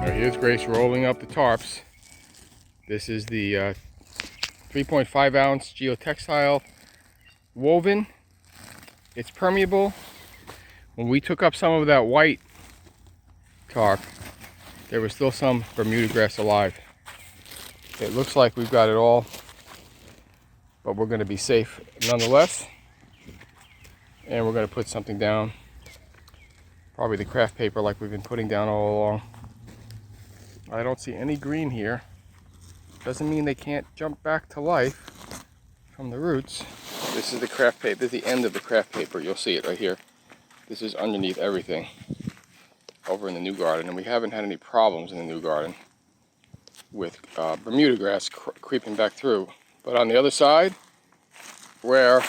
Now here's Grace rolling up the tarps. This is the 3.5 ounce geotextile woven. It's permeable. When we took up some of that white tarp, there was still some Bermuda grass alive. It looks like we've got it all, but we're going to be safe nonetheless. And we're going to put something down, probably the craft paper like we've been putting down all along. I don't see any green here. Doesn't mean they can't jump back to life from the roots. This is the craft paper. This is the end of the craft paper. You'll see it right here. This is underneath everything over in the new garden, and we haven't had any problems in the new garden with Bermuda grass creeping back through. But on the other side, where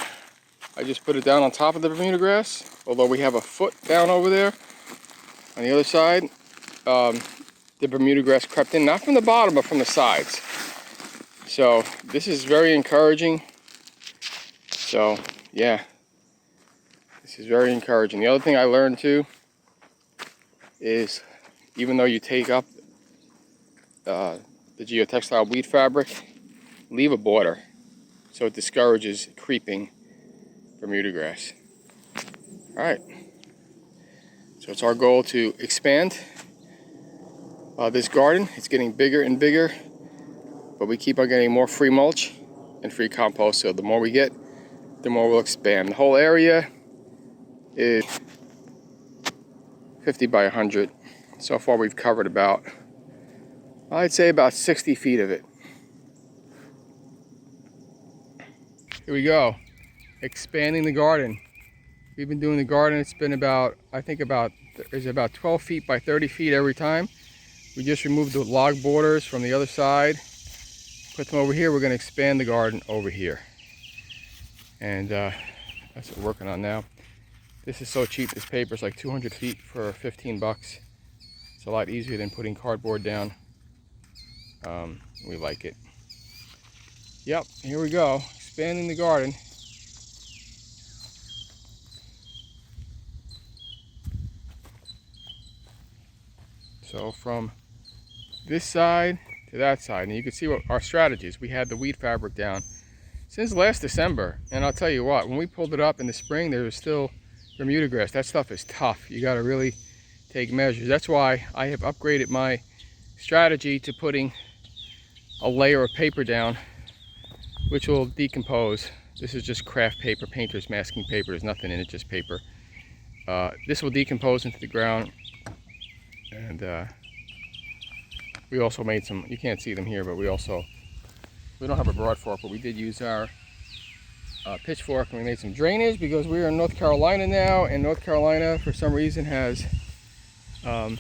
I just put it down on top of the Bermuda grass, although we have a foot down over there, on the other side, the Bermuda grass crept in, not from the bottom, but from the sides. So this is very encouraging. So yeah, this is very encouraging. The other thing I learned too is, even though you take up the geotextile weed fabric, leave a border so it discourages creeping Bermuda grass. All right, so it's our goal to expand this garden. It's getting bigger and bigger, but we keep on getting more free mulch and free compost. So the more we get, the more we'll expand. The whole area is 50 by 100. So far we've covered about, I'd say about 60 feet of it. Here we go, expanding the garden. We've been doing the garden, it's been about, I think it's about 12 feet by 30 feet every time. We just removed the log borders from the other side, put them over here. We're going to expand the garden over here. And that's what we're working on now. This is so cheap, this paper is like 200 feet for 15 bucks. It's a lot easier than putting cardboard down. We like it. Yep, here we go, expanding the garden. So from this side to that side, and you can see what our strategy is. We had the weed fabric down since last December, and I'll tell you what, when we pulled it up in the spring, there was still Bermuda grass. That stuff is tough. You got to really take measures. That's why I have upgraded my strategy to putting a layer of paper down, which will decompose. This is just craft paper, painter's masking paper. There's nothing in it, just paper. This will decompose into the ground. And we also made some, you can't see them here, but we don't have a broadfork, but we did use our pitchfork, and we made some drainage because we're in North Carolina now, and North Carolina for some reason has, some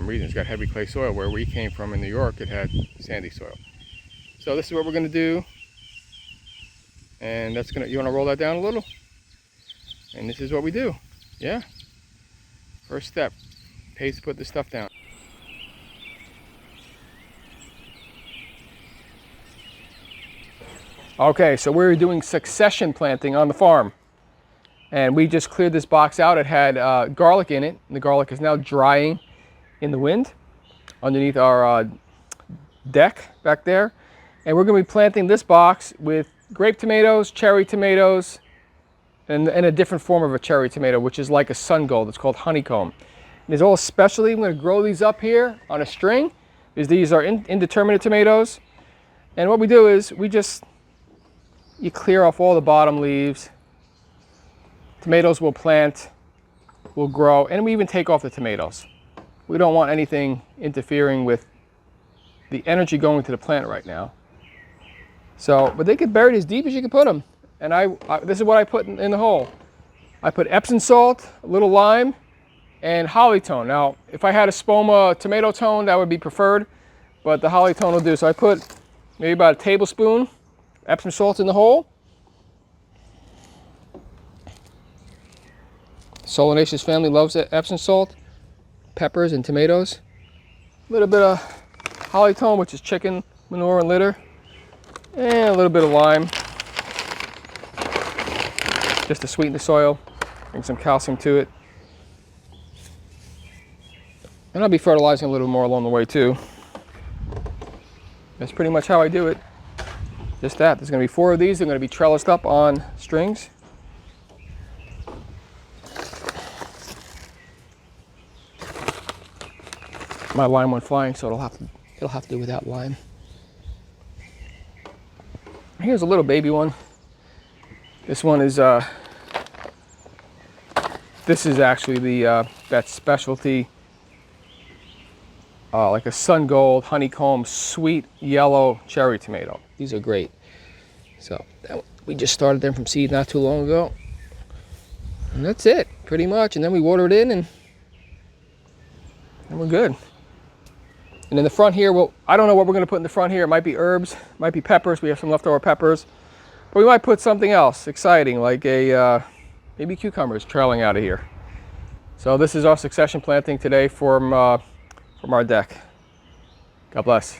reason it's got heavy clay soil. Where we came from in New York, it had sandy soil. So this is what we're going to do, and that's you want to roll that down a little, and this is what we do. Yeah. First step, pays to put this stuff down. Okay, so we're doing succession planting on the farm. And we just cleared this box out. It had garlic in it, and the garlic is now drying in the wind underneath our deck back there. And we're going to be planting this box with grape tomatoes, cherry tomatoes, and a different form of a cherry tomato, which is like a sun gold. It's called honeycomb. And there's all specialty. I'm going to grow these up here on a string, because these are indeterminate tomatoes. And what we do is you clear off all the bottom leaves. Tomatoes will plant, will grow, and we even take off the tomatoes. We don't want anything interfering with the energy going to the plant right now. So, but they get buried as deep as you can put them. And this is what I put in the hole. I put Epsom salt, a little lime, and Hollytone. Now, if I had a Spoma tomato tone, that would be preferred, but the Hollytone will do. So I put maybe about a tablespoon Epsom salt in the hole. Solanaceous family loves Epsom salt, peppers, and tomatoes. A little bit of Hollytone, which is chicken manure and litter, and a little bit of lime, just to sweeten the soil, bring some calcium to it. And I'll be fertilizing a little more along the way too. That's pretty much how I do it. Just that. There's going to be 4 of these. They're going to be trellised up on strings. My lime went flying, so it'll have to do without lime. Here's a little baby one. This one is this is actually the that specialty, like a sun gold honeycomb sweet yellow cherry tomato. These are great. So we just started them from seed not too long ago, and that's it pretty much. And then we water it in, and we're good. And in the front here, well, I don't know what we're going to put in the front here. It might be herbs, might be peppers. We have some leftover peppers, but we might put something else exciting, like a maybe cucumbers trailing out of here. So this is our succession planting today from our deck. God bless.